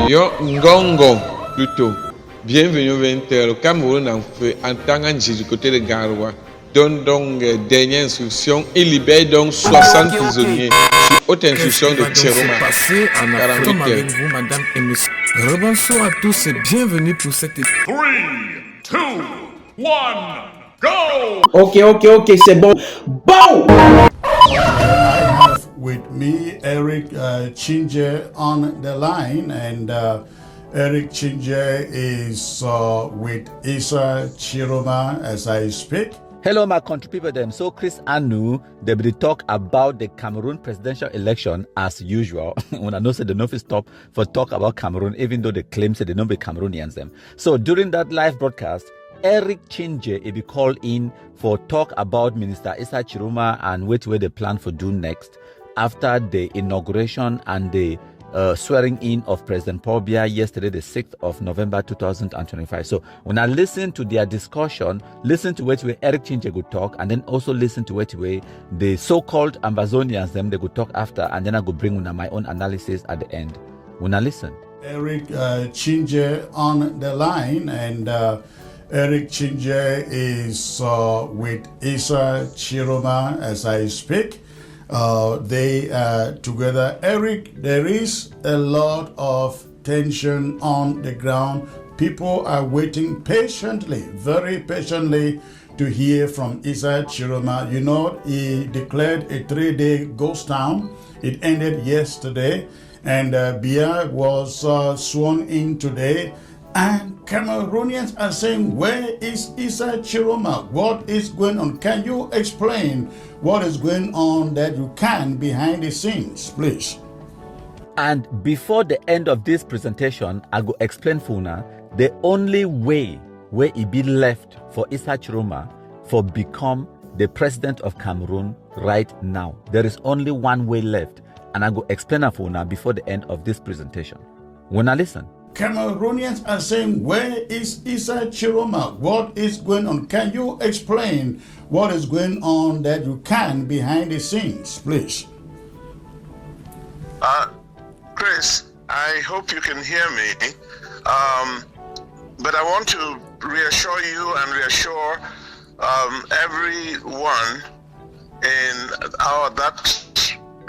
Yo Ngongo, plutôt. Bienvenue au 20h. Le Cameroun en fait en tant que du côté de Garoua. Donne donc dernière instruction. Il libère donc 60 prisonniers sur haute instruction de Tchéroma. 48 heures. Avec vous, madame et monsieur. Rebonsoir à tous et bienvenue pour cette 3, 2, 1, go! Ok, c'est bon. Bon! I have with me Eric Chinje on the line, and Eric Chinje is with Issa Chiroma as I speak. Hello, my country people. Them. So, Chris Anu, they will talk about the Cameroon presidential election as usual. When I know said the Nofi stop for talk about Cameroon, even though they claim said they don't be Cameroonians them. So, during that live broadcast, Eric Chinje will be called in for talk about Minister Issa Chiroma and what they plan for do next after the inauguration and the swearing in of President Paul Biya yesterday, the 6th of November 2025. So when I listen to their discussion, listen to what way Eric Chinje would talk, and then also listen to what way the so-called Ambazonians them they could talk after, and then I could bring my own analysis at the end. When I listen, Eric Chinje on the line, and Eric Chinje is with Issa Chiroma as I speak. They are together. Eric, there is a lot of tension on the ground. People are waiting patiently, very patiently, to hear from Issa Chiroma. You know, he declared a 3-day ghost town. It ended yesterday, and Biya was sworn in today. And Cameroonians are saying, where is Issa Chiroma? What is going on? Can you explain what is going on that you can behind the scenes, please? and before the end of this presentation, I go explain for una the only way where it be left for Issa Chiroma for become the president of Cameroon right now. There is only one way left, and I go explain for una before the end of this presentation. When I listen. Cameroonians are saying, where is Issa Chiroma? What is going on? Can you explain what is going on that you can behind the scenes, please? Chris, I hope you can hear me. But I want to reassure you and reassure everyone in that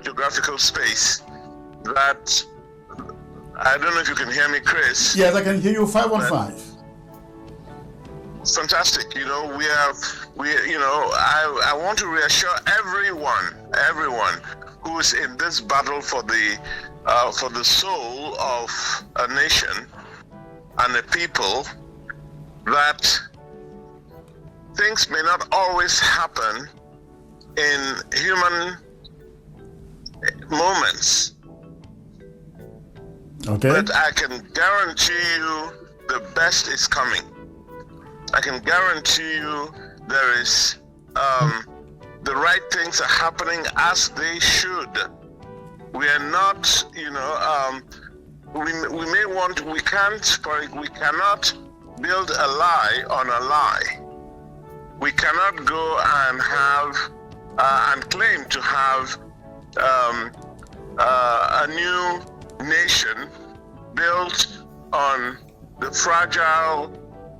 geographical space that I don't know if you can hear me, Chris. Yes, I can hear you 515. Fantastic. You know, I want to reassure everyone who is in this battle for the soul of a nation and a people that things may not always happen in human moments. Okay. But I can guarantee you the best is coming. I can guarantee you there is the right things are happening as they should. We are not, we cannot build a lie on a lie. We cannot go and have and claim to have a new nation built on the fragile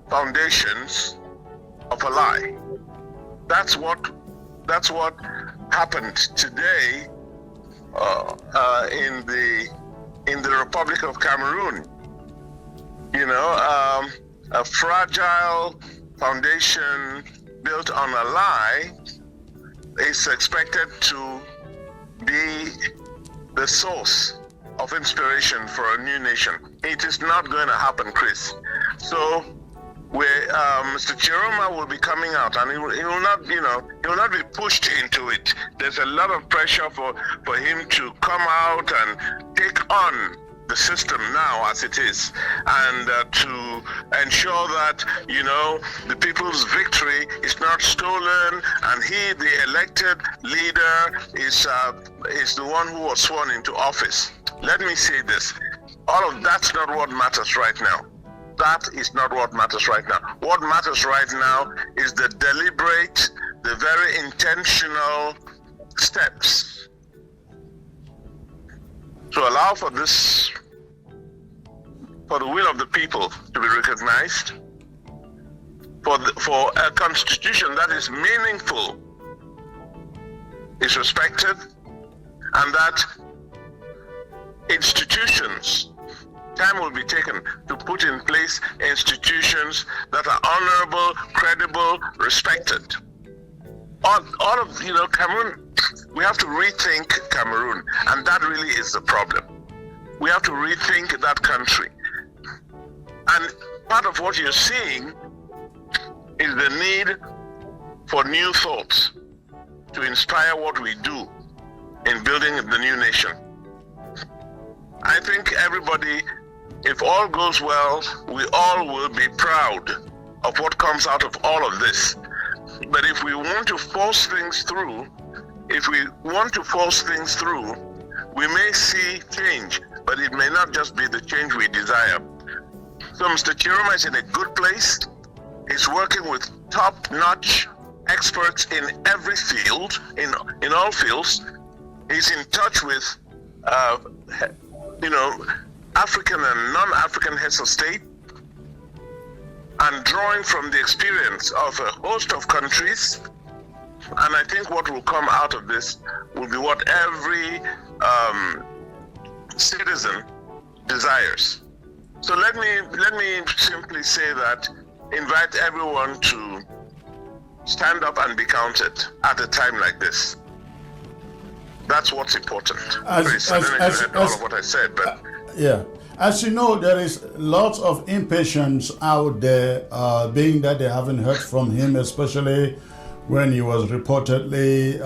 foundations of a lie. That's what happened today in the Republic of Cameroon. A fragile foundation built on a lie is expected to be the source of inspiration for a new nation. It is not going to happen, Chris. So, Mr. Chiroma will be coming out, and he will not be pushed into it. There's a lot of pressure for him to come out and take on the system now as it is, and to ensure that the people's victory is not stolen, and he, the elected leader, is the one who was sworn into office. Let me say this: all of that's not what matters right now. That is not what matters right now. What matters right now is the deliberate, the very intentional steps to allow for this for the will of the people to be recognized, for a constitution that is meaningful, is respected, and that institutions, time will be taken to put in place institutions that are honorable, credible, respected. All of, Cameroon, we have to rethink Cameroon, and that really is the problem. We have to rethink that country. And part of what you're seeing is the need for new thoughts to inspire what we do in building the new nation. I think everybody, if all goes well, we all will be proud of what comes out of all of this. But if we want to force things through, we may see change, but it may not just be the change we desire. So Mr. Chiroma is in a good place. He's working with top-notch experts in every field, in all fields. He's in touch with, African and non-African heads of state, and drawing from the experience of a host of countries. And I think what will come out of this will be what every citizen desires. So let me simply say that, invite everyone to stand up and be counted at a time like this. That's what's important. I don't know if you heard all of what I said, but yeah. As you know, there is lots of impatience out there, being that they haven't heard from him, especially when he was reportedly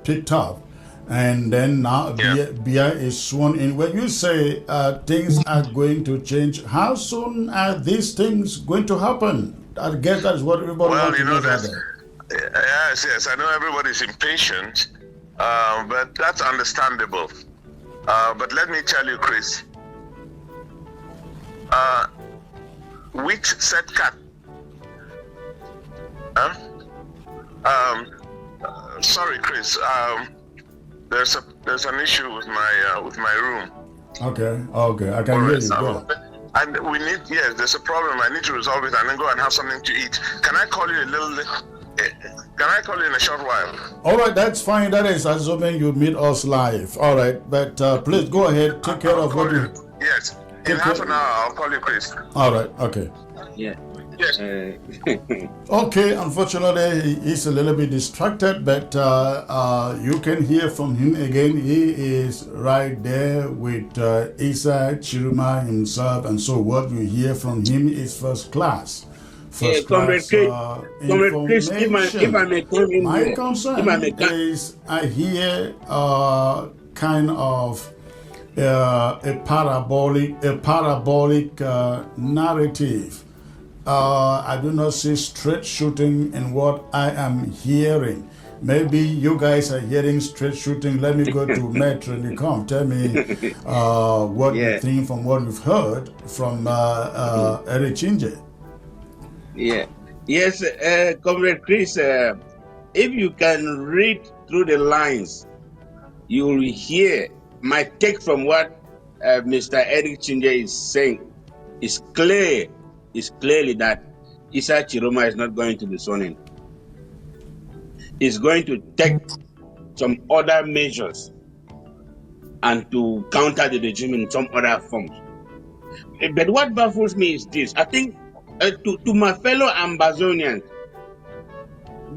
picked up. And then now Biya is sworn in. When you say things are going to change, how soon are these things going to happen? I guess that's what everybody wants to know. Yes, I know everybody's impatient, but that's understandable. But let me tell you, Chris, wheat set cat. Sorry, Chris. There's an issue with my room. Okay, I can hear you. Go. And there's a problem. I need to resolve it and then go and have something to eat. Can I call you in a short while? All right, that's fine. That is assuming you meet us live. All right, but please go ahead. Take care of what you. Yes, in half an hour I'll call you, Chris. All right. Okay. Yeah. Yes. Okay, unfortunately, he's a little bit distracted, but you can hear from him again. He is right there with Issa Chiroma himself, and so what you hear from him is first class. Comrade Chris, if I may come in, my concern is I hear kind of a parabolic narrative. I do not see straight shooting in what I am hearing. Maybe you guys are hearing straight shooting. Let me go to Metro Nicom. Tell me what you think from what you've heard from Eric Chinje. Yeah. Yes, Comrade Chris, if you can read through the lines, you will hear my take from what Mr. Eric Chinje is saying. It's clearly that Issa Chiroma is not going to be sworn in. He's going to take some other measures and to counter the regime in some other forms. But what baffles me is this. I think to my fellow Ambazonians,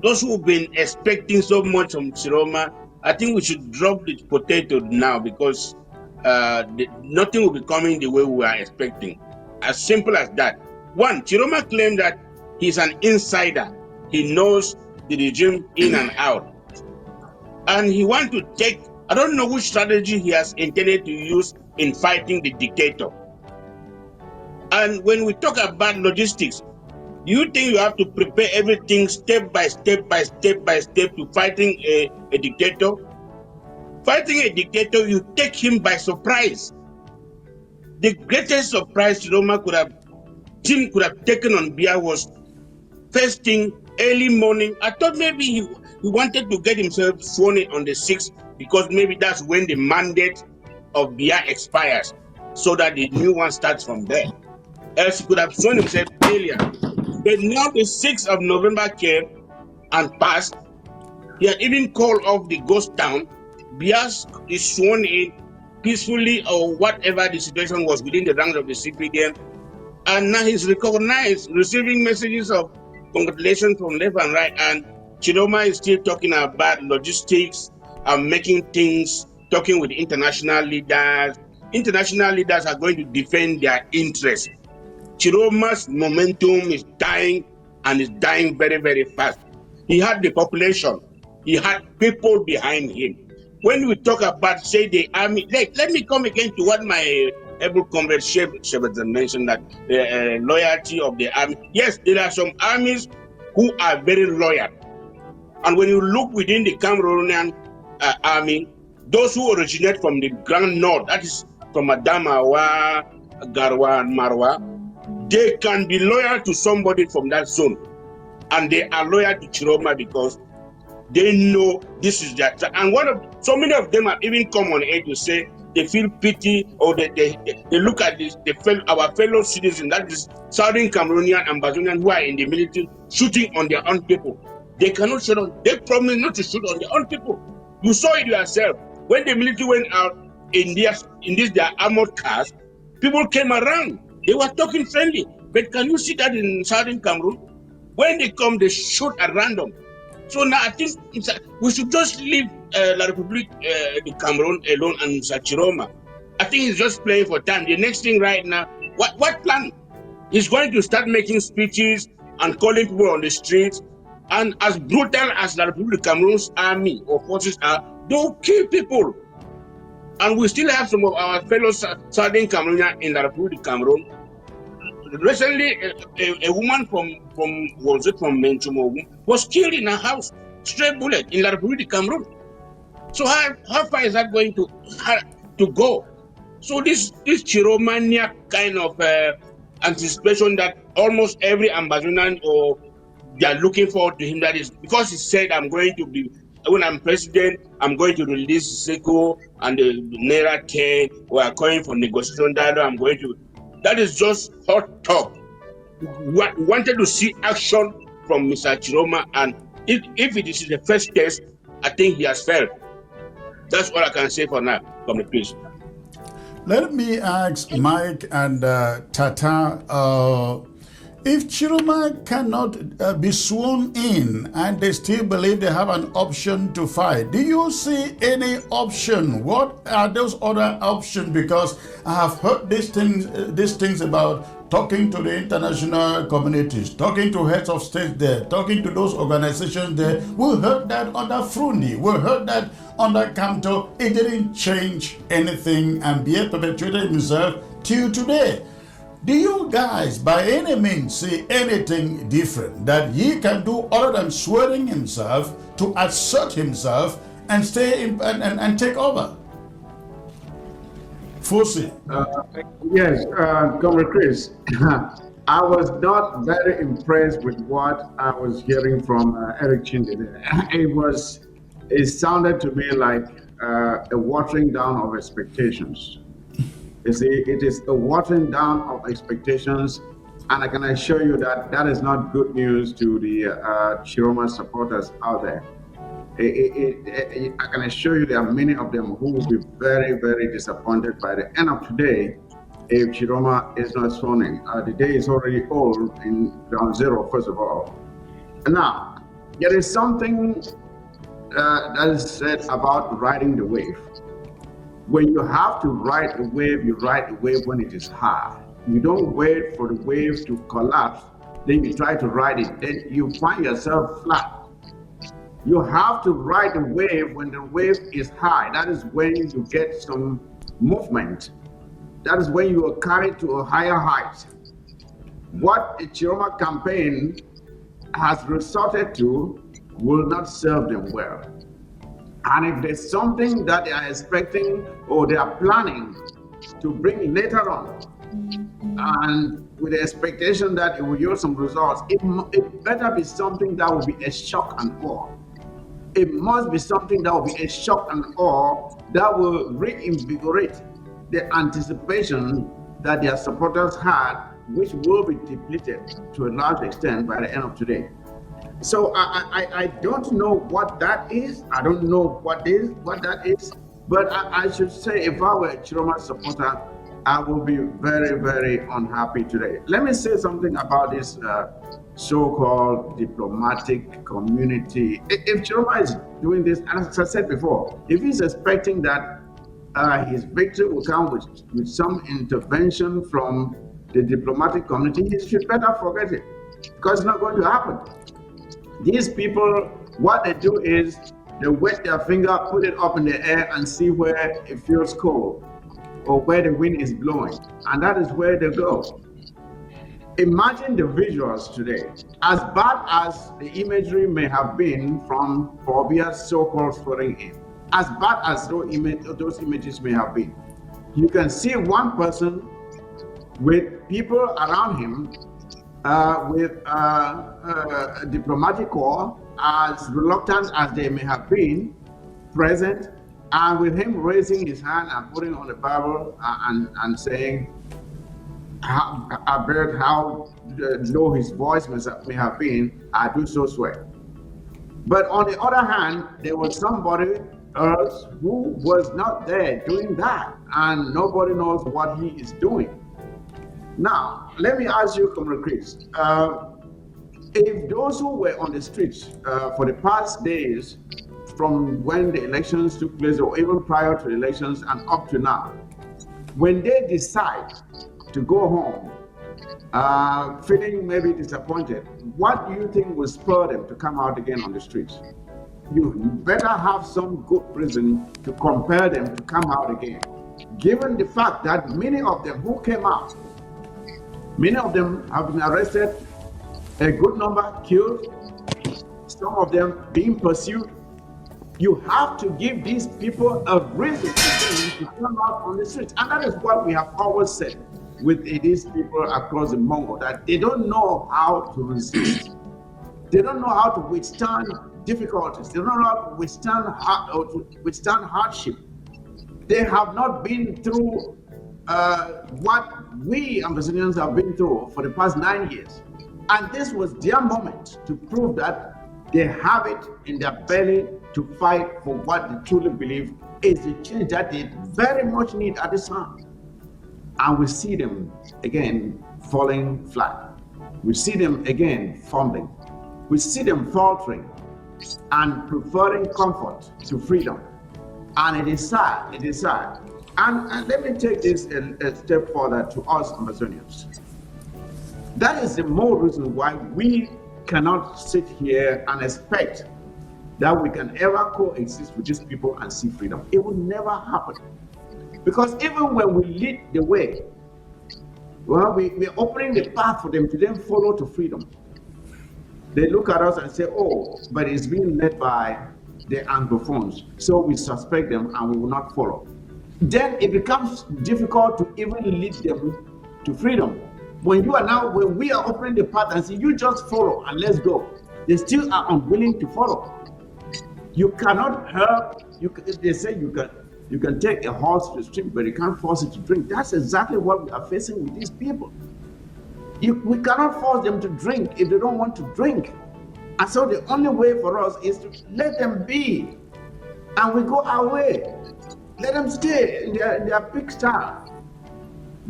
those who've been expecting so much from Chiroma, I think we should drop the potato now, because nothing will be coming the way we are expecting. As simple as that. One, Chiroma claimed that he's an insider. He knows the regime in and out. And he wants to take, I don't know which strategy he has intended to use in fighting the dictator. And when we talk about logistics, do you think you have to prepare everything step by step to fighting a dictator? Fighting a dictator, you take him by surprise. The greatest surprise Chiroma could have taken on Biya was first thing, early morning. I thought maybe he wanted to get himself sworn in on the 6th, because maybe that's when the mandate of Biya expires. so that the new one starts from there. Else he could have shown himself earlier. But now the 6th of November came and passed. He had even called off the ghost town. Bias is sworn in peacefully, or whatever the situation was within the ranks of the CPDM. And now he's recognized, receiving messages of congratulations from left and right. And Chiroma is still talking about logistics and making things, talking with international leaders. International leaders are going to defend their interests. Chiroma's momentum is dying, and is dying very, very fast. He had the population. He had people behind him. When we talk about, say, the army, let me come again to what my able comrade Shepherd mentioned, that the loyalty of the army. Yes, there are some armies who are very loyal. And when you look within the Cameroonian army, those who originate from the Grand North, that is from Adamawa, Garwa, and Marwa, they can be loyal to somebody from that zone. And they are loyal to Chiroma because they know this is their time. And so many of them have even come on air to say they feel pity, or they look at this, our fellow citizens, that is Southern Cameroonian and Ambazonian, who are in the military, shooting on their own people. They cannot shoot on, they promise not to shoot on their own people. You saw it yourself. When the military went out in their armored cars, people came around. They were talking friendly. But can you see that in Southern Cameroon? When they come, they shoot at random. So now I think we should just leave La République de Cameroon alone and Mr. Chiroma. I think he's just playing for time. The next thing right now, what plan? He's going to start making speeches and calling people on the streets. And as brutal as La République de Cameroon's army or forces are, they'll kill people. And we still have some of our fellow Southern Cameroonians in La République de Cameroon. Recently, a woman from Menchumo was killed in her house, straight bullet, in La République de Cameroon. So how far is that going to go? So this Chiromania kind of anticipation that almost every Ambazonian, or they are looking forward to him, that is because he said, when I'm president, I'm going to release Seko and the Naira 10, we are going for negotiation dialogue, that is just hot talk. We wanted to see action from Mr. Chiroma, and if it is the first test, I think he has failed. That's all I can say for now, Comrade Chris. Let me ask Mike and Tata, if Chiroma cannot be sworn in and they still believe they have an option to fight, do you see any option? What are those other options? Because I have heard these things about talking to the international communities, talking to heads of state there, talking to those organizations there. We heard that under Frundi, we heard that under Kamto. It didn't change anything, and Biya perpetuated himself till today. Do you guys by any means see anything different that he can do other than swearing himself to assert himself and stay in, and take over? Fosi. Yes, Comrade Chris, I was not very impressed with what I was hearing from Eric Chinde there. It sounded to me like a watering down of expectations. You see, it is a watering down of expectations, and I can assure you that that is not good news to the Chiroma supporters out there. I can assure you there are many of them who will be very, very disappointed by the end of today if Chiroma is not sworn in. The day is already old in ground zero, first of all. Now, there is something that is said about riding the wave. When you have to ride the wave, you ride the wave when it is high. You don't wait for the wave to collapse, then you try to ride it, then you find yourself flat. You have to ride the wave when the wave is high. That is when you get some movement. That is when you are carried to a higher height. What the Chiroma campaign has resorted to will not serve them well. And if there's something that they are expecting or they are planning to bring later on, and with the expectation that it will yield some results, it better be something that will be a shock and awe. It must be something that will be a shock and awe that will reinvigorate the anticipation that their supporters had, which will be depleted to a large extent by the end of today. So I don't know what that is. I don't know what that is. But I should say, if I were a Chiroma supporter, I will be very, very unhappy today. Let me say something about this so-called diplomatic community. If Chiroma is doing this, and as I said before, if he's expecting that his victory will come with some intervention from the diplomatic community, he should better forget it, because it's not going to happen. These people, what they do is they wet their finger, put it up in the air, and see where it feels cold or where the wind is blowing, and that is where they go. Imagine the visuals today. As bad as the imagery may have been from Pobia's so-called swearing in, as bad as those images may have been, you can see one person with people around him with a diplomatic corps, as reluctant as they may have been, present, and with him raising his hand and putting on the Bible and saying, I heard how low his voice may have been, I do so swear. But on the other hand, there was somebody else who was not there doing that, and nobody knows what he is doing. Now, let me ask you, Comrade Chris, if those who were on the streets for the past days, from when the elections took place or even prior to the elections and up to now, when they decide to go home, feeling maybe disappointed, what do you think will spur them to come out again on the streets? You better have some good reason to compel them to come out again, given the fact that many of them who came out, many of them have been arrested, a good number killed, some of them being pursued. You have to give these people a reason to come out on the streets. And that is what we have always said with these people across the Congo, that they don't know how to resist. They don't know how to withstand difficulties. They don't know how to withstand hardship. They have not been through what we Ambazonians have been through for the past 9 years. And this was their moment to prove that they have it in their belly to fight for what they truly believe is the change that they very much need at this time. And we see them again falling flat. We see them again fumbling. We see them faltering and preferring comfort to freedom. And it is sad, it is sad. And let me take this a step further to us Amazonians. That is the more reason why we cannot sit here and expect that we can ever coexist with these people and see freedom. It will never happen. Because even when we lead the way, well, we're opening the path for them to then follow to freedom. They look at us and say, oh, but it's being led by the Anglophones, so we suspect them and we will not follow. Then it becomes difficult to even lead them to freedom. When we are opening the path and say, you just follow and let's go, they still are unwilling to follow. You cannot help, they say you can take a horse to the stream, but you can't force it to drink. That's exactly what we are facing with these people. We cannot force them to drink if they don't want to drink. And so the only way for us is to let them be, and we go our way. Let them stay in their pigsty.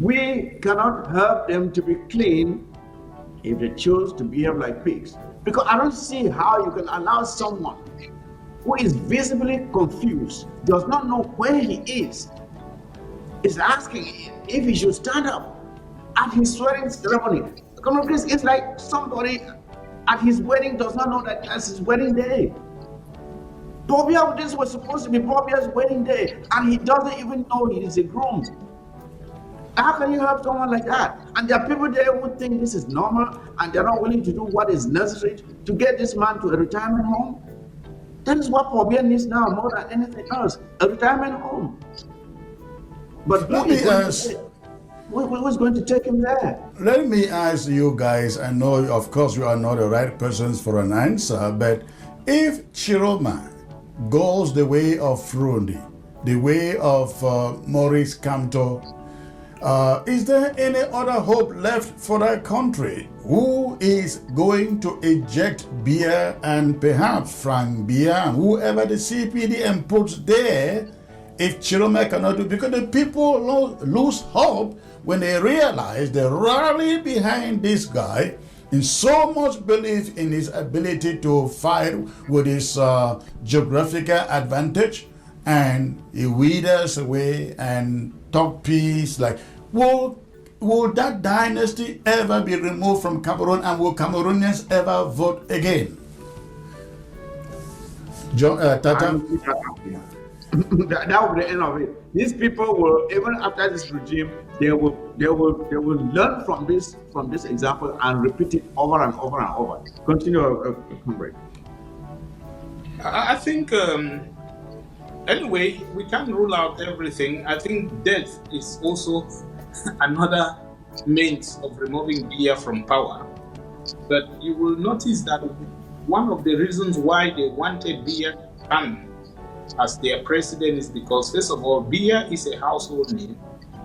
We cannot help them to be clean if they choose to behave like pigs. Because I don't see how you can allow someone who is visibly confused, does not know where he is asking if he should stand up at his swearing ceremony. It's like somebody at his wedding does not know that that's his wedding day. Pobia, this was supposed to be Pobia's wedding day, and he doesn't even know he is a groom. How can you help someone like that? And there are people there who think this is normal, and they're not willing to do what is necessary to get this man to a retirement home. That is what Pobia needs now more than anything else, a retirement home. But who's going to take him there? Let me ask you guys, I know, of course, you are not the right persons for an answer, but if Chiroma goes the way of Frundi, the way of Maurice Kamto. Is there any other hope left for that country? Who is going to eject Biya and perhaps Frank Biya and whoever the CPDM puts there if Chiroma cannot do? Because the people lose hope when they realize they rally behind this guy in so much belief in his ability to fight with his geographical advantage, and he withers away and talk peace. Like, will that dynasty ever be removed from Cameroon, and will Cameroonians ever vote again? John, Tata? That will be the end of it. These people will, even after this regime, they will learn from this example and repeat it over and over and over. Continue, comrade. I think anyway, we can't rule out everything. I think death is also another means of removing Biya from power. But you will notice that one of the reasons why they wanted Biya to come as their president is because, first of all, Biya is a household name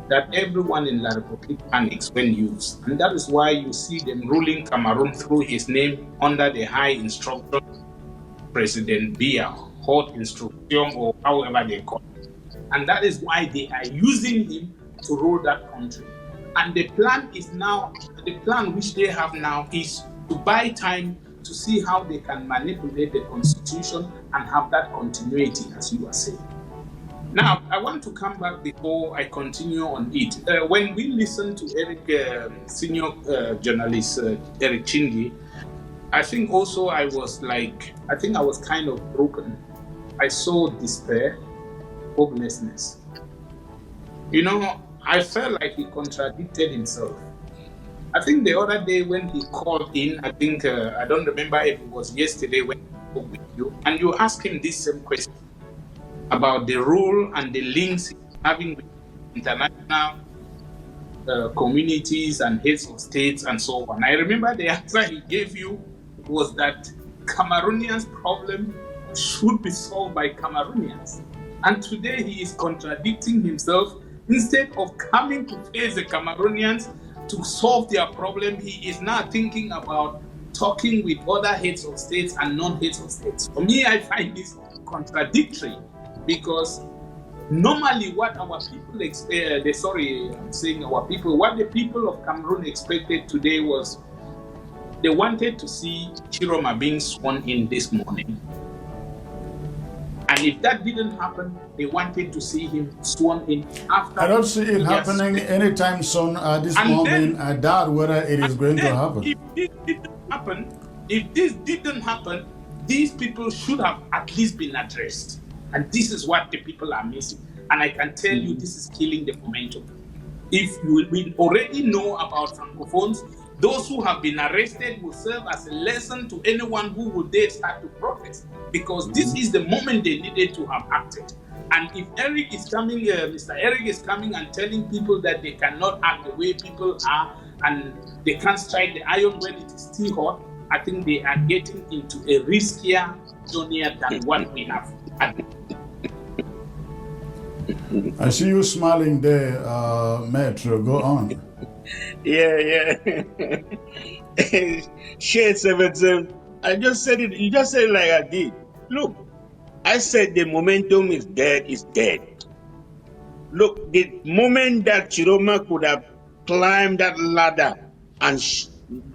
that everyone in La Republique panics when used. And that is why you see them ruling Cameroon through his name under the high instruction President Biya, hot instruction, or however they call it. And that is why they are using him to rule that country. And the plan which they have now is to buy time to see how they can manipulate the constitution and have that continuity, as you are saying. Now, I want to come back before I continue on it. When we listened to Eric, senior journalist Eric Chindi, I think also I was kind of broken. I saw despair, hopelessness. You know, I felt like he contradicted himself. I think the other day when he called in, I think, I don't remember if it was yesterday when he spoke with you, and you asked him this same question about the role and the links he's having with international communities and heads of states and so on. I remember the answer he gave you was that Cameroonians' problem should be solved by Cameroonians. And today he is contradicting himself. Instead of coming to face the Cameroonians to solve their problem, he is now thinking about talking with other heads of states and non-heads of states. For me, I find this contradictory because normally what our people what the people of Cameroon expected today was they wanted to see Chiroma being sworn in this morning. And if that didn't happen, they wanted to see him sworn in after. I don't see it happening anytime soon at this moment. I doubt whether it is going to happen. If this didn't happen, these people should have at least been addressed. And this is what the people are missing. And I can tell you this is killing the momentum. If we already know about Francophones, those who have been arrested will serve as a lesson to anyone who would dare start to protest, because this is the moment they needed to have acted. And if Eric is coming, Mr. Eric is coming and telling people that they cannot act the way people are and they can't strike the iron when it is still hot, I think they are getting into a riskier journey than what we have. I see you smiling there, Metro. Go on. Yeah. Shade 77. I just said it. You just said it like I did. Look, I said the momentum is dead. Look, the moment that Chiroma could have climbed that ladder and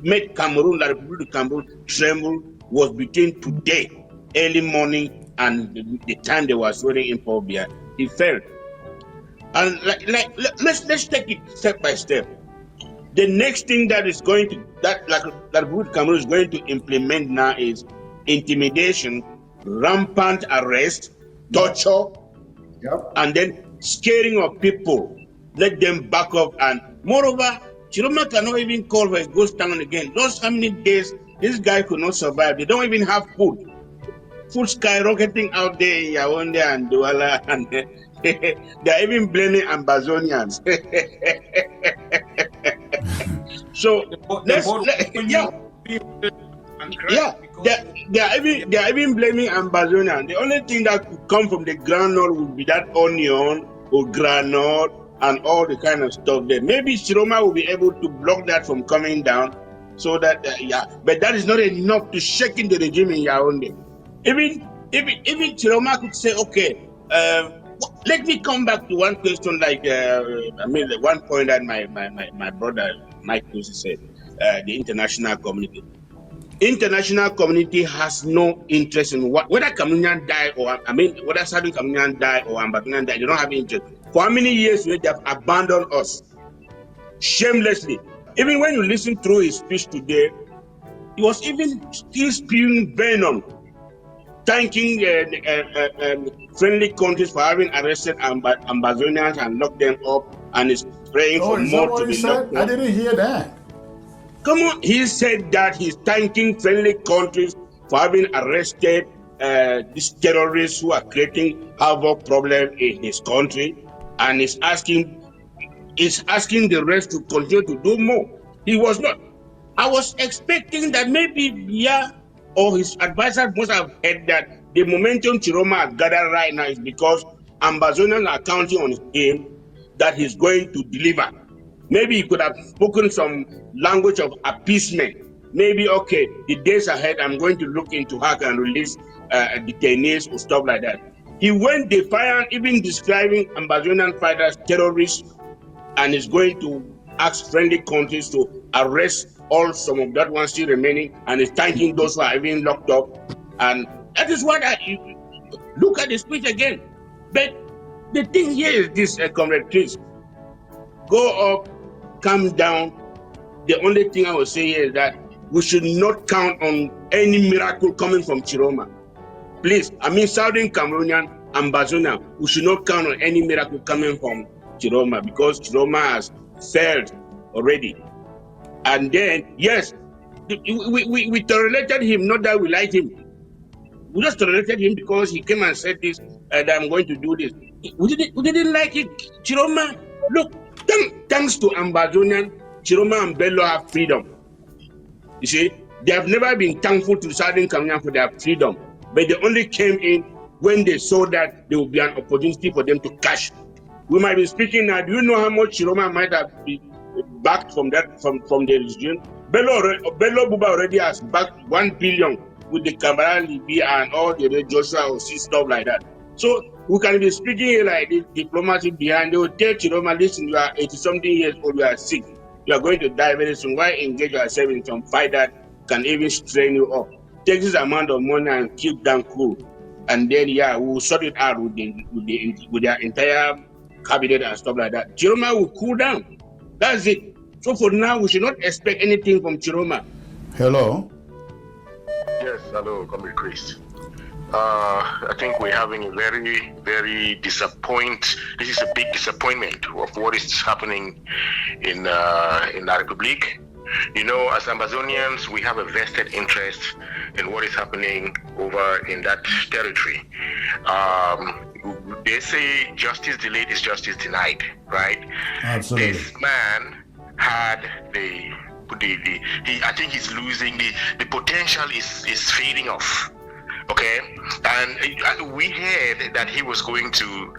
made Cameroon, the Republic of Cameroon, tremble was between today, early morning, and the time they were swearing in for Biya. He failed. And let's take it step by step. The next thing that Republic Cameroon is going to implement now is intimidation, rampant arrest, torture, and then scaring of people. Let them back up. And moreover, Chiroma cannot even call for a ghost town again. Those how many days this guy could not survive. They don't even have food. Food skyrocketing out there in Yaoundé and Douala, and they're even blaming Ambazonians. So They are even blaming Ambazonian. The only thing that could come from the groundnut would be that onion or groundnut and all the kind of stuff there. Maybe Chiroma will be able to block that from coming down, so that but that is not enough to shake in the regime in Yaoundé. Even Chiroma could say, okay, let me come back to one question. Like the one point that my brother Mike Kusi said, the international community. International community has no interest in whether Cameroonian die or whether Southern Cameroonian die or Ambazonian die. They don't have interest. For how many years they have abandoned us shamelessly? Even when you listen through his speech today, he was even still spewing venom, thanking friendly countries for having arrested Ambazonians and locked them up, and is praying for more to be locked up. I didn't hear that. Come on, he said that he's thanking friendly countries for having arrested these terrorists who are creating havoc problem in his country, and is asking the rest to continue to do more. He was not. I was expecting that maybe or his advisors must have heard that the momentum Chiroma has gathered right now is because Ambazonians are counting on him that he's going to deliver. Maybe he could have spoken some language of appeasement. Maybe, okay, the days ahead, I'm going to look into how I can release detainees or stuff like that. He went defiant, even describing Ambazonian fighters terrorists, and is going to ask friendly countries to arrest some of that one still remaining, and is thanking those who are even locked up. And that is what I look at the speech again. But the thing here is this, Comrade Chris. Go up, calm down. The only thing I will say here is that we should not count on any miracle coming from Chiroma. Please, Southern Cameroonian, Ambazonian, we should not count on any miracle coming from Chiroma, because Chiroma has failed already. And then, yes, we tolerated him, not that we like him. We just tolerated him because he came and said this, that I'm going to do this. We didn't like it. Chiroma, look, thanks to Ambazonian, Chiroma and Bello have freedom. You see, they have never been thankful to Southern Cameroon for their freedom, but they only came in when they saw that there would be an opportunity for them to cash. We might be speaking now. Do you know how much Chiroma might have been backed from the regime? Bello Buba already has backed 1 billion with the Cameroon Libya and all the Joshua or stuff like that. So we can be speaking like this diplomacy behind. They will tell Chiroma, listen, you are 80-something years old, you are sick. You are going to die very soon. Why engage yourself in some fight that can even strain you up? Take this amount of money and keep them cool. And then, we will sort it out with their entire cabinet and stuff like that. Chiroma will cool down. That's it. So for now, we should not expect anything from Chiroma. Hello? Yes, hello, Comrade Chris. I think we're having a very, very this is a big disappointment of what is happening in La Republique. You know, as Ambazonians, we have a vested interest in what is happening over in that territory. They say justice delayed is justice denied, right? Absolutely. This man had I think he's losing the potential is fading off. Okay, and we heard that he was going to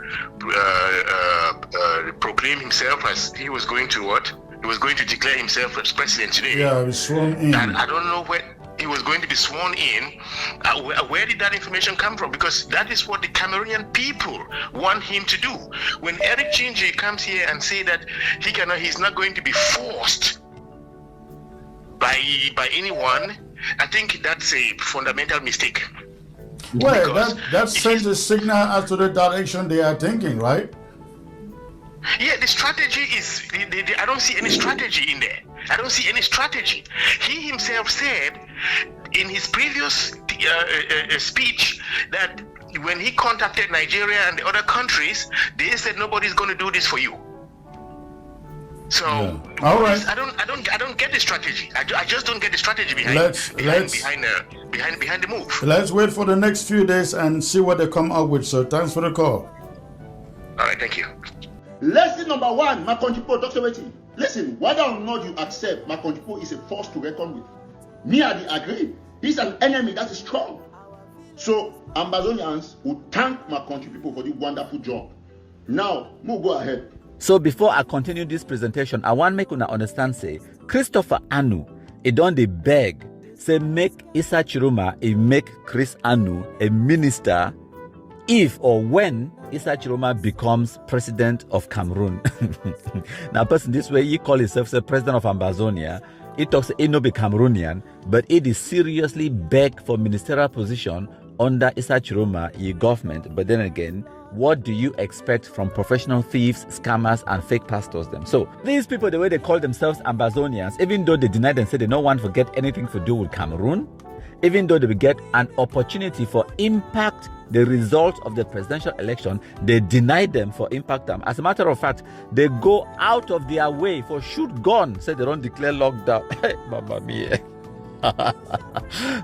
proclaim himself as he was going to what? He was going to declare himself as president today. Yeah, he was sworn in. And I don't know where he was going to be sworn in. Where did that information come from? Because that is what the Cameroonian people want him to do. When Eric Chinje comes here and say that he's not going to be forced by anyone, I think that's a fundamental mistake. Well, that sends a signal as to the direction they are thinking, right? Yeah, the strategy is, I don't see any strategy in there. I don't see any strategy. He himself said in his previous speech that when he contacted Nigeria and the other countries, they said nobody's going to do this for you. So, all right. I don't get the strategy. I just don't get the strategy behind the move. Let's wait for the next few days and see what they come up with. So, thanks for the call. All right, thank you. Lesson number 1, Makonjipo, Dr. Weti. Listen, whether or not you accept, Makonjipo is a force to reckon with. Me, I agree. He's an enemy that is strong. So Ambazonians will thank my country people for the wonderful job. Now, we'll go ahead. So before I continue this presentation, I want make una understand say Christopher Anu, he don dey beg, say make Issa Chiroma, he make Chris Anu a minister if or when Issa Chiroma becomes president of Cameroon. Now, person this way, he call himself the president of Ambazonia. He talks he no be Cameroonian, but he is seriously beg for ministerial position under Issa Chiroma government. But then again, what do you expect from professional thieves, scammers, and fake pastors them? So these people, the way they call themselves Ambazonians, even though they deny and say they don't want to get anything to do with Cameroon, even though they will get an opportunity for impact the results of the presidential election, they deny them for impact them. As a matter of fact, they go out of their way for shoot gun, say they don't declare lockdown. Mamma mia.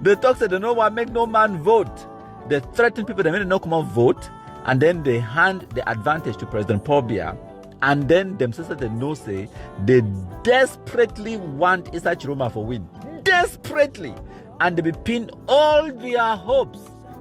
They talk say they no one make no man vote. They threaten people, they make no come out vote, and then they hand the advantage to President Paul Biya, and then themselves they know say they desperately want Issa Chiroma for win. Desperately. And they be pin all their hopes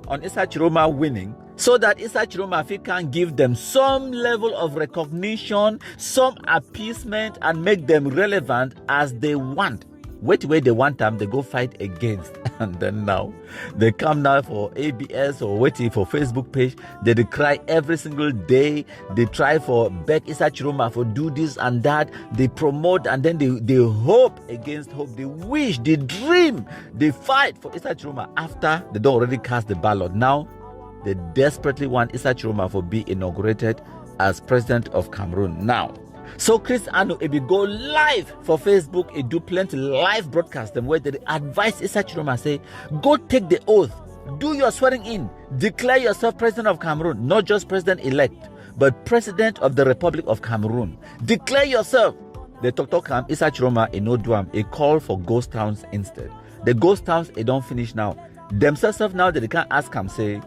on Issa Chiroma winning, so that Issa Chiroma can give them some level of recognition, some appeasement, and make them relevant as they want. Wait where they want them, they go fight against. And then now, they come now for ABS or waiting for Facebook page. They cry every single day. They try for beg Issa Chiroma for do this and that. They promote and then they hope against hope. They wish, they dream, they fight for Issa Chiroma after they don't already cast the ballot. Now, they desperately want Issa Chiroma for be inaugurated as president of Cameroon. Now, so Chris Anu, if you go live for Facebook, he do plenty live broadcast them where they advise Issa Chiroma say, go take the oath, do your swearing in, declare yourself president of Cameroon, not just president-elect, but president of the Republic of Cameroon. Declare yourself. The talk Issa Chiroma in Oduam, a call for ghost towns instead. The ghost towns, they don't finish now. Themselves now that they can't ask him, say,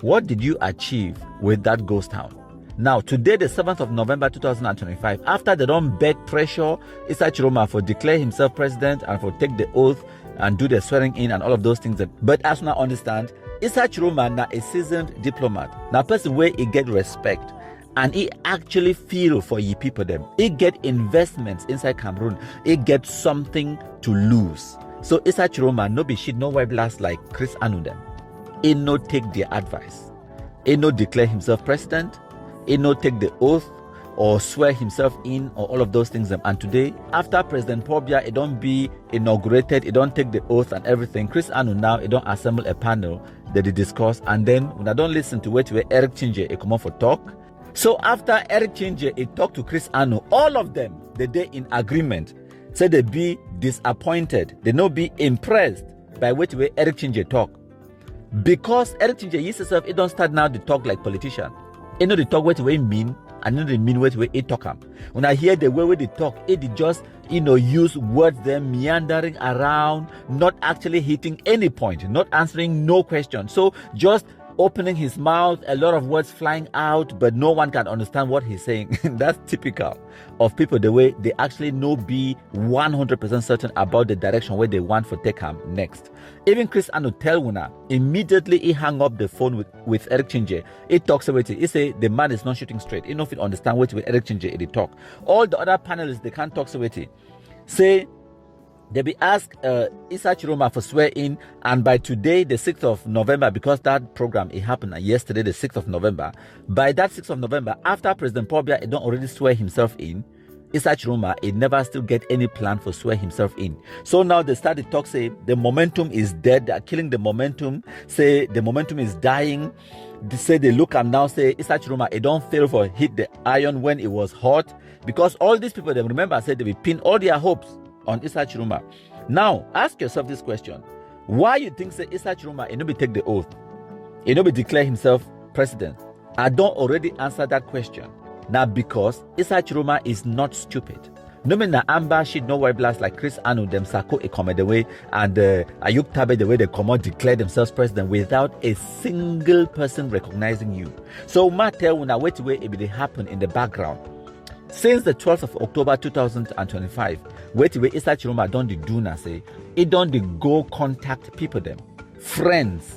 what did you achieve with that ghost town? Now, today, the 7th of November 2025, after they don't beg pressure Issa Chiroma for declare himself president and for take the oath and do the swearing in and all of those things. But as now understand, Issa Chiroma now a seasoned diplomat. Now, person where he get respect and he actually feel for ye people them. He get investments inside Cameroon. He get something to lose. So Issa Chiroma no be shit, no white blast like Chris Anu them. He no take their advice. He no declare himself president. He no take the oath or swear himself in or all of those things. And today, after President Paul Biya, he don't be inaugurated, he don't take the oath and everything. Chris Anu now, he don't assemble a panel that they discuss. And then, when I don't listen to where Eric Chinje, he come on for talk. So after Eric Chinje, he talked to Chris Anu, all of them, they in agreement. Say they be disappointed. They no be impressed by what way Eric Chinje talk. Because Eric Chinje himself, he don't start now to talk like politician. You know they talk what way mean, and you know they mean what way they talk. When I hear the way they talk, it just use words them meandering around, not actually hitting any point, not answering no question. So just opening his mouth, a lot of words flying out, but no one can understand what he's saying. That's typical of people, the way they actually no be 100% certain about the direction where they want for take him next. Even Chris Anu tell Una, immediately he hang up the phone with Eric Chinje. He talks about it. He say the man is not shooting straight. He don't understand what with Eric Chinje they talk. All the other panelists, they can't talk about it. Say, they be asked Issa Chiroma for swear in, and by today, the 6th of November, because that program it happened yesterday, the 6th of November, by that 6th of November, after President Paul Biya don't already swear himself in, Issa Chiroma it never still get any plan for swear himself in. So now they start to talk, say the momentum is dead, they are killing the momentum, say the momentum is dying. They say they look and now say Issa Chiroma it don't fail for hit the iron when it was hot, because all these people, they remember, said they will pin all their hopes on Issa Chiroma. Now, ask yourself this question. Why you think say Issa Chiroma he no be take the oath? He no be declare himself president? I don't already answer that question. Now, because Issa Chiroma is not stupid. No mean na amber shit, no white blast like Chris Anu, them Sako Ekome the way, and Ayuk Tabe the way they come out declare themselves president without a single person recognizing you. So, ma tell una wait way it will happen in the background. since the 12th of October 2025, wait till Issa Chiroma don't do na say, it don't go contact people them, friends,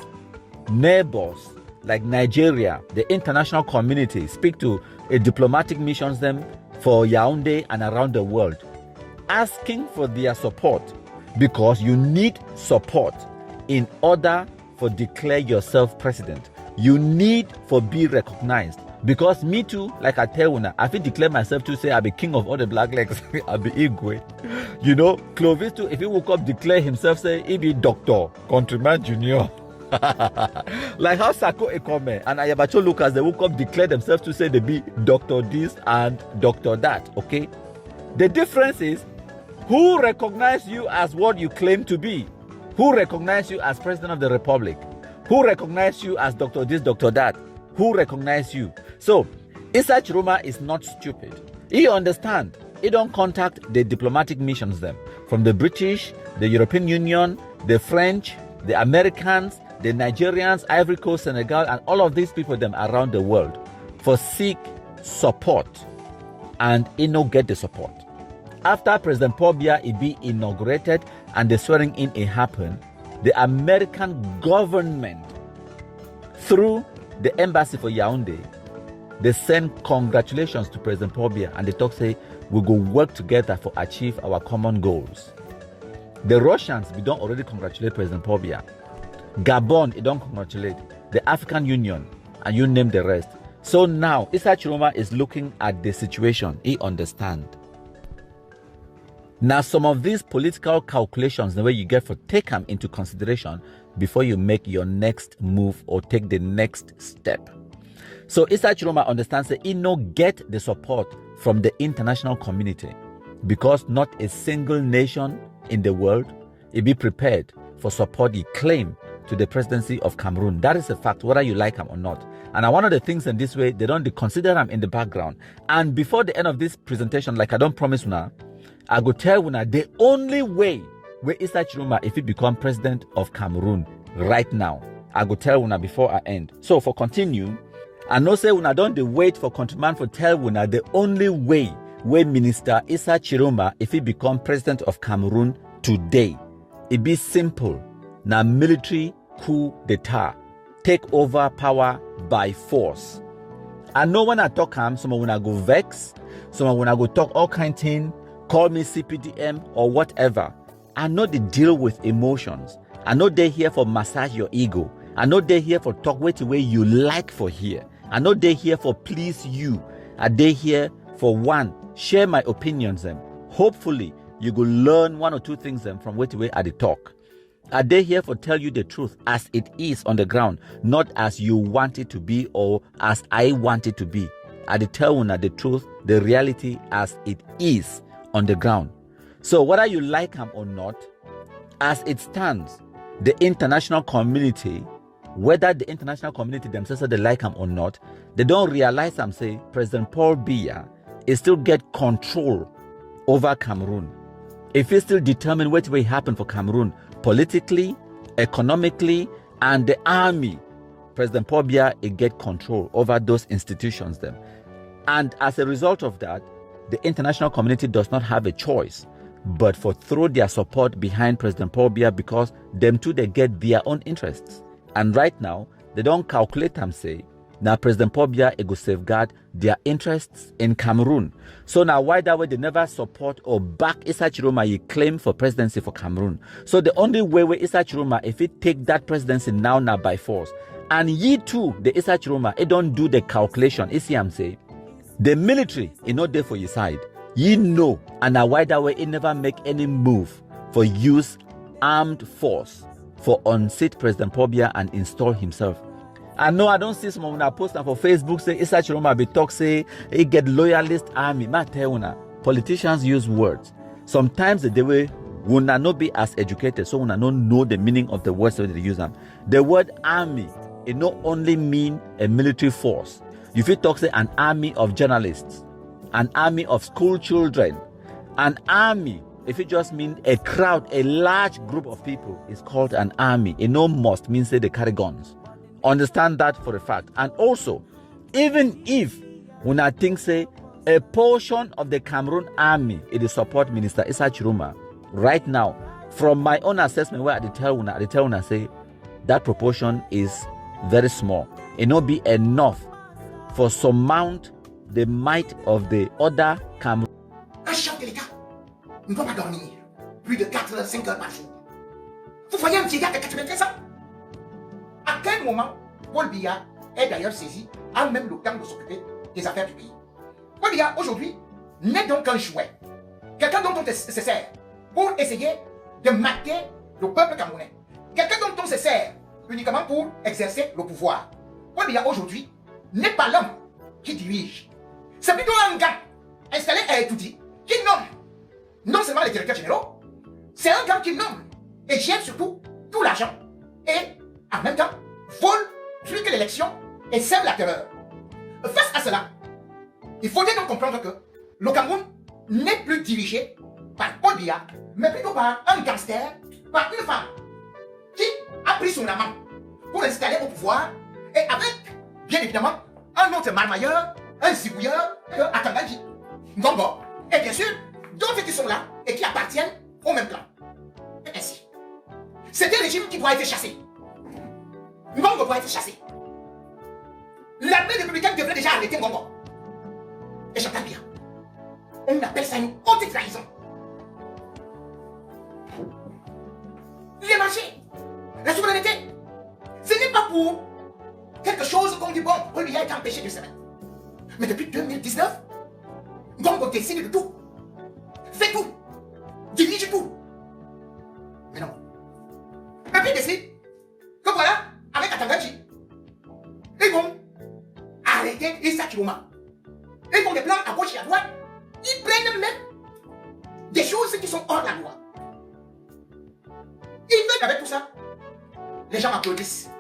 neighbors, like Nigeria, the international community, speak to diplomatic missions them for Yaoundé and around the world, asking for their support, because you need support in order for declare yourself president. You need for be recognized. Because me too, like I tell you, I feel declare myself to say I be king of all the black legs. I be Igwe. You know, Clovis too, if he woke up declare himself, say he be Dr. Countryman Junior. Like how Sako Ekome and Ayabacho Lucas, they woke up declare themselves to say they be Dr. this and Dr. that. Okay? The difference is who recognize you as what you claim to be? Who recognize you as President of the Republic? Who recognize you as Dr. this, Dr. that? Who recognize you? So, Issa Chiroma is not stupid. He understand. He don't contact the diplomatic missions them. From the British, the European Union, the French, the Americans, the Nigerians, Ivory Coast, Senegal, and all of these people them around the world for seek support. And he no get the support. After President Paul Biya be inaugurated and the swearing in it happened, the American government, through the embassy for Yaoundé, they send congratulations to President Paul Biya and they talk say we go work together for achieve our common goals. The Russians, we don't already congratulate President Paul Biya. Gabon, we don't congratulate. The African Union, and you name the rest. So now, Issa Chiroma is looking at the situation. He understand. Now, some of these political calculations, the way you get for take them into consideration before you make your next move or take the next step. So Issa Chiroma understands that he no get the support from the international community because not a single nation in the world will be prepared for support he claim to the presidency of Cameroon. That is a fact, whether you like him or not. And one of the things in this way, they don't consider him in the background. And before the end of this presentation, like I don't promise now, I go tell una the only way where Issa Chiroma if he become president of Cameroon right now, I go tell una before I end. So for continue, I know say una don't wait for countryman for tell una the only way where Minister Issa Chiroma if he become president of Cameroon today, it be simple. Now military coup d'etat, take over power by force. I know when I talk someone when I go vex, someone when I go talk all kind of thing, call me CPDM or whatever. I know they deal with emotions. I know they're here for massage your ego. I know they're here for talk way to way you like for here. I know they're here for please you. Are they here for one, share my opinions them. Hopefully you go learn one or two things them from way to way at the talk. Are they here for tell you the truth as it is on the ground, not as you want it to be or as I want it to be? Are they tell you the truth, the reality as it is on the ground? So whether you like them or not, as it stands, the international community, whether the international community themselves they like them or not, they don't realize them say President Paul Biya is still get control over Cameroon. If he still determine what will happen for Cameroon politically, economically, and the army, President Paul Biya will get control over those institutions them. And as a result of that, the international community does not have a choice but for throw their support behind President Paul Biya because them too they get their own interests. And right now, they don't calculate and say, now President Paul Biya will safeguard their interests in Cameroon. So now why that way they never support or back Issa Chiroma he claim for presidency for Cameroon. So the only way where Issa Chiroma if he take that presidency now by force, and ye too, the Issa Chiroma, it don't do the calculation. You see I'm saying? The military is not there for your side. Ye know, and now why that way it never make any move for use armed force for unseat President Paul Biya and install himself. I know I don't see someone when I post for Facebook say Issa Chiroma be talk say he get loyalist army. Ma tell una, politicians use words. Sometimes the way we not be as educated, so we not know the meaning of the words that they use them. The word army, it not only mean a military force. If you talk say an army of journalists, an army of school children, an army, if it just mean a crowd, a large group of people, is called an army. It no must mean say they carry guns. Understand that for a fact. And also, even if when I think say A portion of the Cameroon army it support Minister Issa Chiroma right now. From my own assessment, where I tell una say that proportion is very small. It not be enough for surmount the might of the other Cameroon. Un chef de l'État ne doit pas dormir plus de 4 heures, 5 heures par jour. Vous voyez un vieillard de 93 ans? À quel moment Paul Biya est d'ailleurs saisi, a même le temps de s'occuper des affaires du pays? Paul Biya, aujourd'hui, n'est donc qu'un jouet. Quelqu'un dont on se sert pour essayer de mater le peuple camerounais. Quelqu'un dont on se sert uniquement pour exercer le pouvoir. Paul Biya, aujourd'hui, n'est pas l'homme qui dirige. C'est plutôt un gars installé à étudier, qui nomme non seulement les directeurs généraux, c'est un gars qui nomme et gère surtout tout l'argent. Et en même temps, vole, truque l'élection et sème la terreur. Face à cela, il faudrait donc comprendre que le Cameroun n'est plus dirigé par Paul Biya, mais plutôt par un gangster, par une femme qui a pris son amant pour l'installer au pouvoir et avec, bien évidemment, un autre marmailleur, un zigouilleur que Atangaji, Ngongo, et bien sûr, d'autres qui sont là et qui appartiennent au même clan. Et ainsi. C'est un régime qui doit être chassé. Ngongo doit être chassé. L'armée républicaine devrait déjà arrêter Ngongo. Et j'entends bien. On appelle ça une haute trahison. Les marchés, la souveraineté, ce n'est pas pour quelque chose qu'on dit bon, on lui a été empêché de se mettre. Mais depuis 2019, Ngongo décide de tout, fait tout, dirige tout. Mais non. Et puis il décide que voilà, avec Atangaji, ils vont arrêter Issa Chiroma. Ils font des plans à gauche et à droite. Ils prennent même des choses qui sont hors la loi. Ils veulent avec tout ça. Les gens m'applaudissent.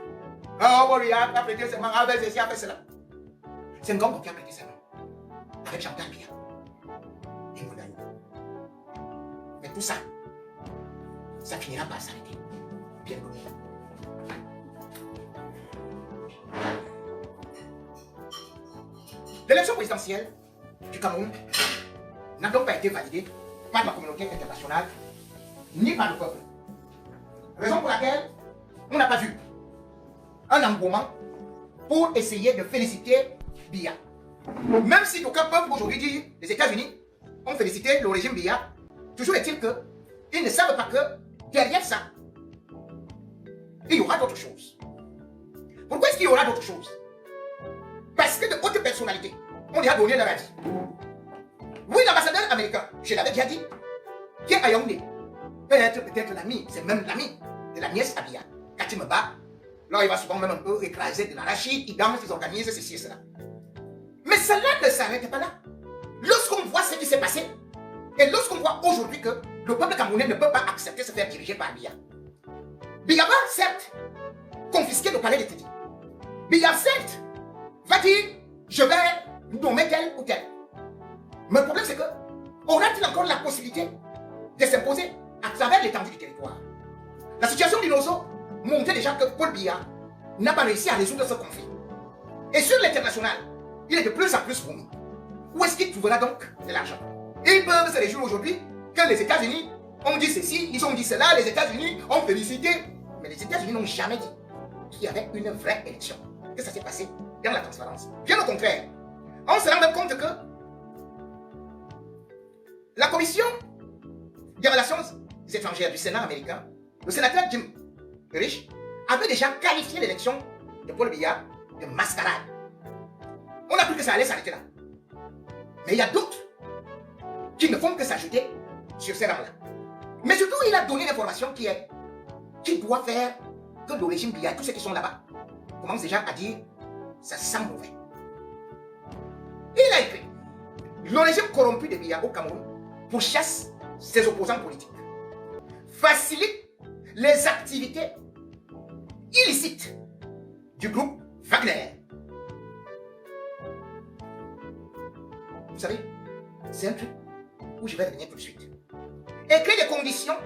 Oh, bon, il a prêté ses mains avec ceci, avec cela. C'est Ngongo qui a prêté ses mains. Avec Chantal Biya. Et Moulanou. Mais tout ça, ça finira par s'arrêter. Bien connu. L'élection présidentielle du Cameroun n'a donc pas été validée par la communauté internationale ni par le peuple. Raison pour laquelle on n'a pas vu un engouement pour essayer de féliciter Biya. Même si d'aucuns peuvent aujourd'hui dire les États-Unis ont félicité le régime Biya, toujours est-il qu'ils ne savent pas que derrière ça, il y aura d'autres choses. Pourquoi est-ce qu'il y aura d'autres choses? Parce que de hautes personnalités, on lui a donné leur avis. Oui, l'ambassadeur américain, je l'avais déjà dit, qui est à Yaoundé, peut être peut-être l'ami, c'est même l'ami de la nièce Biya. Quand il me bat, là il va souvent même un peu écraser de l'arachide, il danse, il organise ceci et cela. Mais cela ne s'arrête pas là. Lorsqu'on voit ce qui s'est passé, et lorsqu'on voit aujourd'hui que le peuple camerounais ne peut pas accepter de se faire diriger par Biya. Biya va certes confisquer le palais de Tédi. Biya certes va dire je vais nommer tel ou tel. Mais le problème c'est que aura-t-il encore la possibilité de s'imposer à travers l'étendue du territoire? La situation d'Inozo montrait déjà que Paul Biya n'a pas réussi à résoudre ce conflit. Et sur l'international, il est de plus en plus vomi. Où est-ce qu'il trouvera donc de l'argent? Ils peuvent se réjouir aujourd'hui que les États-Unis ont dit ceci, ils ont dit cela, les États-Unis ont félicité. Mais les États-Unis n'ont jamais dit qu'il y avait une vraie élection, que ça s'est passé dans la transparence. Bien au contraire, on se rend même compte que la commission des relations étrangères du Sénat américain, le sénateur Jim Risch, avait déjà qualifié l'élection de Paul Biya de mascarade. On a cru que ça allait s'arrêter là. Mais il y a d'autres qui ne font que s'ajouter sur ces rangs-là. Mais surtout, il a donné l'information qui doit faire que le régime Biya, tous ceux qui sont là-bas, commencent déjà à dire ça sent mauvais. Il a écrit le régime corrompu de Biya au Cameroun pourchasse ses opposants politiques, facilite les activités illicites du groupe Wagner. Vous savez, c'est un truc où je vais revenir tout de suite. Et crée des conditions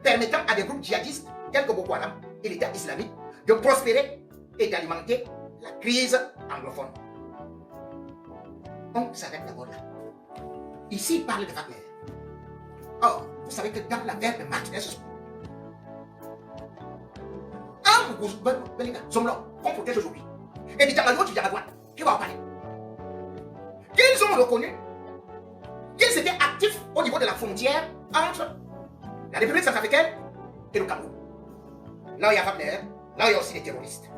permettant à des groupes djihadistes tels que Boko Haram et l'État islamique de prospérer et d'alimenter la crise anglophone. On s'arrête d'abord là. Ici, il parle de Wagner. Or, vous savez que dans l'affaire de Martinez, qu'on protège aujourd'hui, et du Djamagouane, qui va en parler. Qu'ils ont reconnu qu'ils étaient actifs au niveau de la frontière entre la République centrafricaine et le Cameroun. Là, il y a Wagner, là, il y a aussi des terroristes.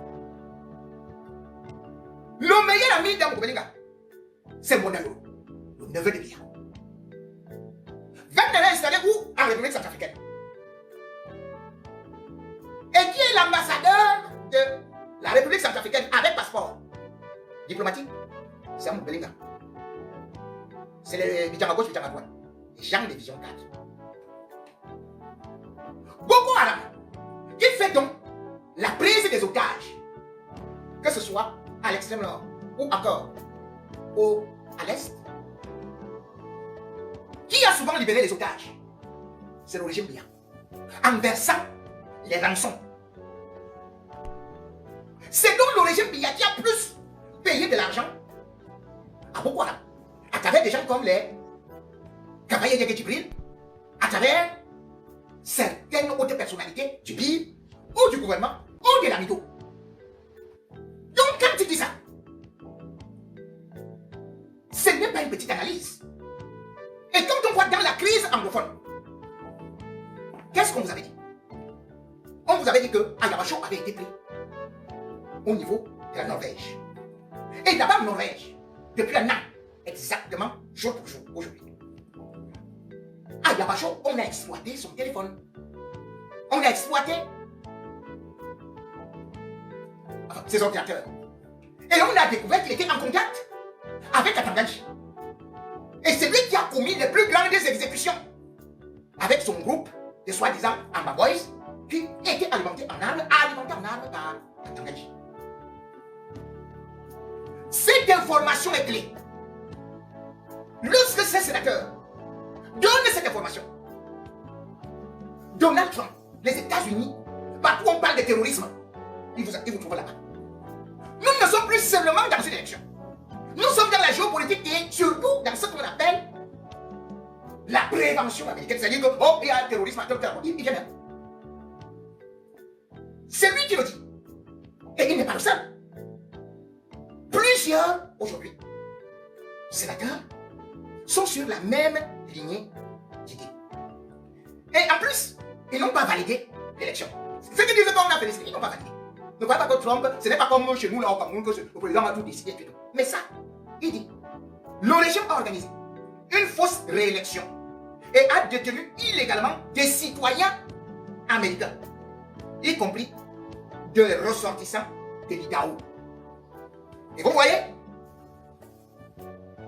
Le meilleur ami d'Ambo Belinga, c'est Monalo, le neveu de Bia. Wagner est installé où? En République centrafricaine. Et qui est l'ambassadeur de la République centrafricaine avec passeport diplomatique? C'est Ambo Belinga. C'est le Bijamagouche, Bijamagouane. Jean de Vision 4. Boko Haram, qui fait donc la prise des otages, que ce soit à l'extrême nord ou encore à l'est. Qui a souvent libéré les otages? C'est le régime Biya, en versant les rançons. C'est donc le régime Biya qui a plus payé de l'argent à Boko Haram, à travers des gens comme les Kabaye Yeke Djibril, à travers certaines hautes personnalités du BIR ou du gouvernement ou de l'AMIDO. Donc quand tu dis ça, ce n'est pas une petite analyse. Et quand on voit dans la crise anglophone, qu'est-ce qu'on vous avait dit? On vous avait dit que Ayabacho avait été pris au niveau de la Norvège. Et d'abord Norvège, depuis un an, exactement, jour pour jour, aujourd'hui. Ayabacho, on a exploité son téléphone. On a exploité ses ordinateurs. Et on a découvert qu'il était en contact avec Katanganji. Et c'est lui qui a commis les plus grandes exécutions avec son groupe de soi-disant Amba Boys qui était alimenté en armes par Katanganji. Cette information est clé. Lorsque ces sénateurs donnent cette information, Donald Trump, les États-Unis, partout où on parle de terrorisme, ils vous trouvent là-bas. Nous ne sommes plus seulement dans une élection. Nous sommes dans la géopolitique et surtout dans ce qu'on appelle la prévention américaine. C'est-à-dire que, oh, il y a un terrorisme, il vient là. C'est lui qui le dit. Et il n'est pas le seul. Plusieurs, aujourd'hui, sénateurs, sont sur la même lignée d'idées. Et en plus, ils n'ont pas validé l'élection. Ceux qui disent qu'on a félicité, ils n'ont pas validé. Ne croyez pas que Trump, ce n'est pas comme chez nous là au Cameroun, que le président a tout décidé. Mais ça, il dit, le régime a organisé une fausse réélection et a détenu illégalement des citoyens américains, y compris des ressortissants de l'Idaho. Et vous voyez,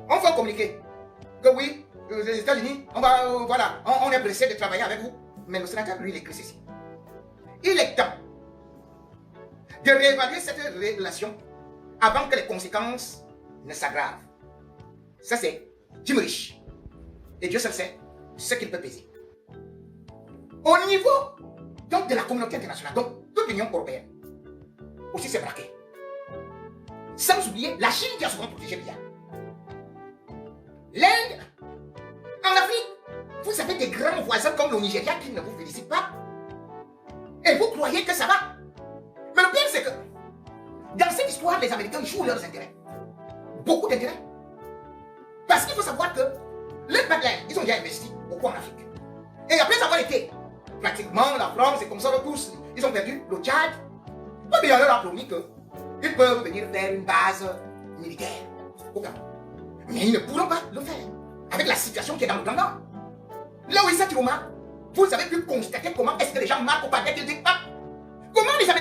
on fait communiquer que oui, les États-Unis, on est pressé de travailler avec vous. Mais le sénateur, lui, il écrit ceci. Il est temps de réévaluer cette relation avant que les conséquences ne s'aggravent. Ça, c'est Jim Rich. Et Dieu seul sait ce qu'il peut peser. Au niveau donc, de la communauté internationale, donc toute l'Union européenne, aussi c'est braqué. Sans oublier la Chine qui a souvent protégé Biya. L'Inde, en Afrique, vous avez des grands voisins comme le Nigeria qui ne vous félicitent pas. Et vous croyez que ça va. Mais le pire, c'est que dans cette histoire, les Américains jouent leurs intérêts. Beaucoup d'intérêts. Parce qu'il faut savoir que les pipelines, ils ont déjà investi beaucoup en Afrique. Et après avoir été pratiquement la France, et comme ça, tous, ils ont perdu le Tchad. Mais il leur a promis qu'ils peuvent venir faire une base militaire au Cameroun. Mais ils ne pourront pas le faire. Avec la situation qui est dans le Grand Nord. Là où Issa Chiroma, vous avez pu constater comment est-ce que les gens marquent au paquet qu'ils disent pas. Comment les Américains.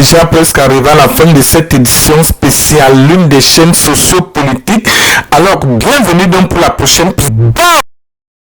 déjà presque arrivé à la fin de cette édition spéciale, l'une des chaînes sociopolitiques. Alors, bienvenue donc pour la prochaine prise.